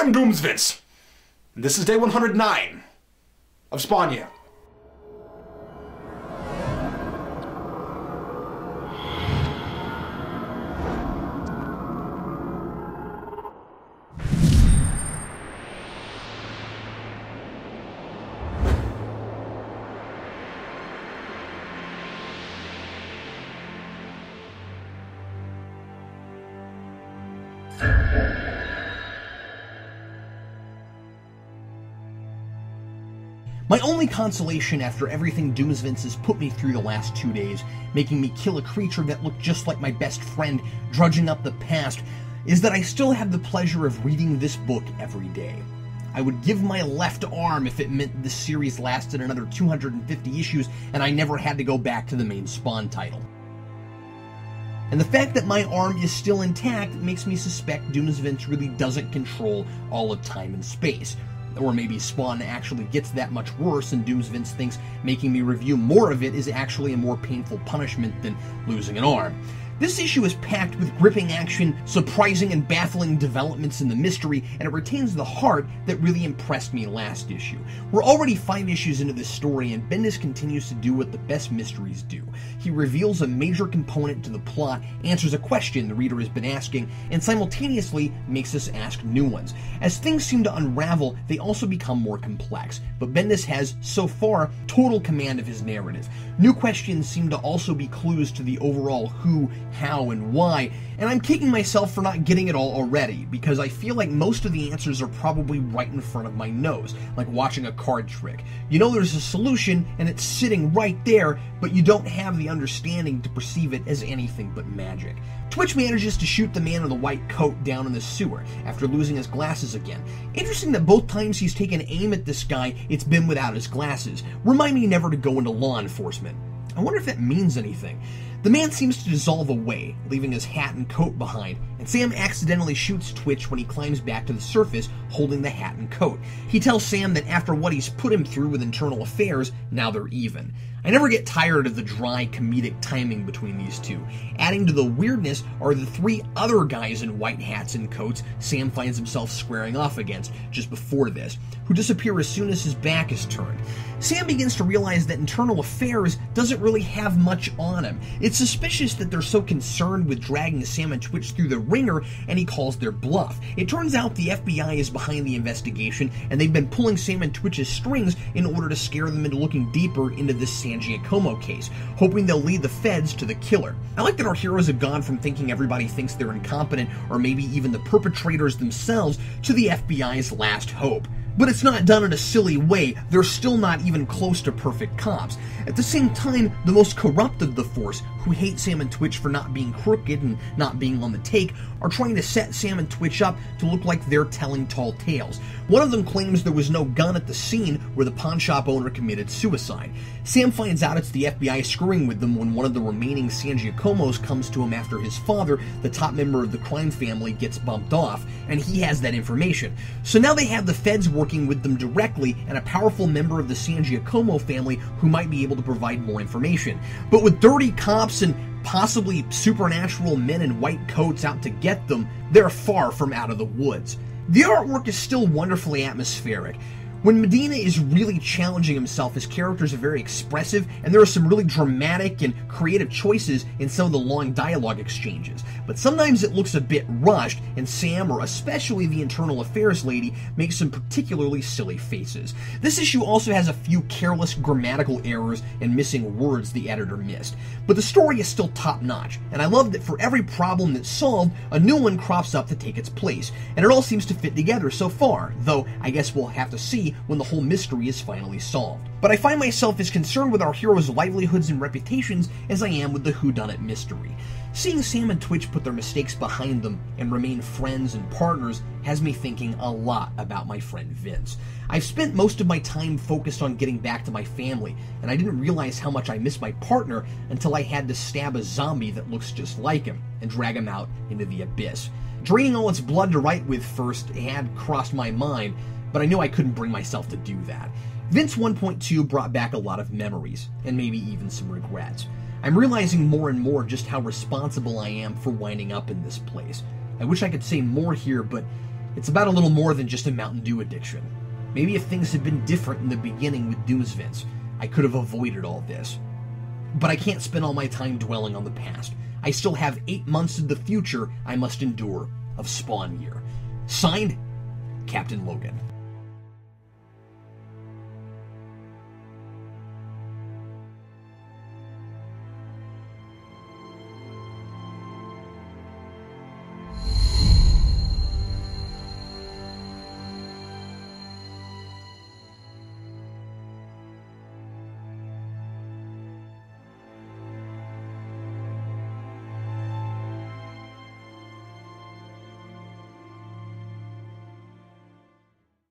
I'm Doomsvince, and this is day 109 of Spawnia. My only consolation after everything Doomsvince has put me through the last 2 days, making me kill a creature that looked just like my best friend, drudging up the past, is that I still have the pleasure of reading this book every day. I would give my left arm if it meant this series lasted another 250 issues and I never had to go back to the main Spawn title. And the fact that my arm is still intact makes me suspect Doomsvince really doesn't control all of time and space. Or maybe Spawn actually gets that much worse and Doomsvince thinks making me review more of it is actually a more painful punishment than losing an arm. This issue is packed with gripping action, surprising and baffling developments in the mystery, and it retains the heart that really impressed me last issue. We're already 5 issues into this story, and Bendis continues to do what the best mysteries do. He reveals a major component to the plot, answers a question the reader has been asking, and simultaneously makes us ask new ones. As things seem to unravel, they also become more complex, but Bendis has, so far, total command of his narrative. New questions seem to also be clues to the overall who, how, and why, and I'm kicking myself for not getting it all already, because I feel like most of the answers are probably right in front of my nose, like watching a card trick. You know there's a solution, and it's sitting right there, but you don't have the understanding to perceive it as anything but magic. Twitch manages to shoot the man in the white coat down in the sewer, after losing his glasses again. Interesting that both times he's taken aim at this guy, it's been without his glasses. Remind me never to go into law enforcement. I wonder if that means anything. The man seems to dissolve away, leaving his hat and coat behind, and Sam accidentally shoots Twitch when he climbs back to the surface holding the hat and coat. He tells Sam that after what he's put him through with internal affairs, now they're even. I never get tired of the dry comedic timing between these two. Adding to the weirdness are the 3 other guys in white hats and coats Sam finds himself squaring off against just before this, who disappear as soon as his back is turned. Sam begins to realize that internal affairs doesn't really have much on him. It's suspicious that they're so concerned with dragging Sam and Twitch through the ringer, and he calls their bluff. It turns out the FBI is behind the investigation, and they've been pulling Sam and Twitch's strings in order to scare them into looking deeper into this San Giacomo case, hoping they'll lead the feds to the killer. I like that our heroes have gone from thinking everybody thinks they're incompetent, or maybe even the perpetrators themselves, to the FBI's last hope. But it's not done in a silly way. They're still not even close to perfect cops. At the same time, the most corrupt of the force, who hate Sam and Twitch for not being crooked and not being on the take, are trying to set Sam and Twitch up to look like they're telling tall tales. One of them claims there was no gun at the scene where the pawn shop owner committed suicide. Sam finds out it's the FBI screwing with them when one of the remaining San Giacomos comes to him after his father, the top member of the crime family, gets bumped off, and he has that information. So now they have the feds working with them directly and a powerful member of the San Giacomo family who might be able to provide more information. But with dirty cops and possibly supernatural men in white coats out to get them, they're far from out of the woods. The artwork is still wonderfully atmospheric. When Medina is really challenging himself, his characters are very expressive, and there are some really dramatic and creative choices in some of the long dialogue exchanges. But sometimes it looks a bit rushed, and Sam, or especially the internal affairs lady, makes some particularly silly faces. This issue also has a few careless grammatical errors and missing words the editor missed. But the story is still top-notch, and I love that for every problem that's solved, a new one crops up to take its place. And it all seems to fit together so far, though I guess we'll have to see when the whole mystery is finally solved. But I find myself as concerned with our heroes' livelihoods and reputations as I am with the whodunit mystery. Seeing Sam and Twitch put their mistakes behind them and remain friends and partners has me thinking a lot about my friend Vince. I've spent most of my time focused on getting back to my family, and I didn't realize how much I miss my partner until I had to stab a zombie that looks just like him and drag him out into the abyss. Draining all its blood to write with first had crossed my mind, but I knew I couldn't bring myself to do that. Vince 1.2 brought back a lot of memories, and maybe even some regrets. I'm realizing more and more just how responsible I am for winding up in this place. I wish I could say more here, but It's about a little more than just a Mountain Dew addiction. Maybe if things had been different in the beginning with Doomsvince, I could have avoided all this. But I can't spend all my time dwelling on the past. I still have 8 months in the future I must endure of Spawn year. Signed, Captain Logan.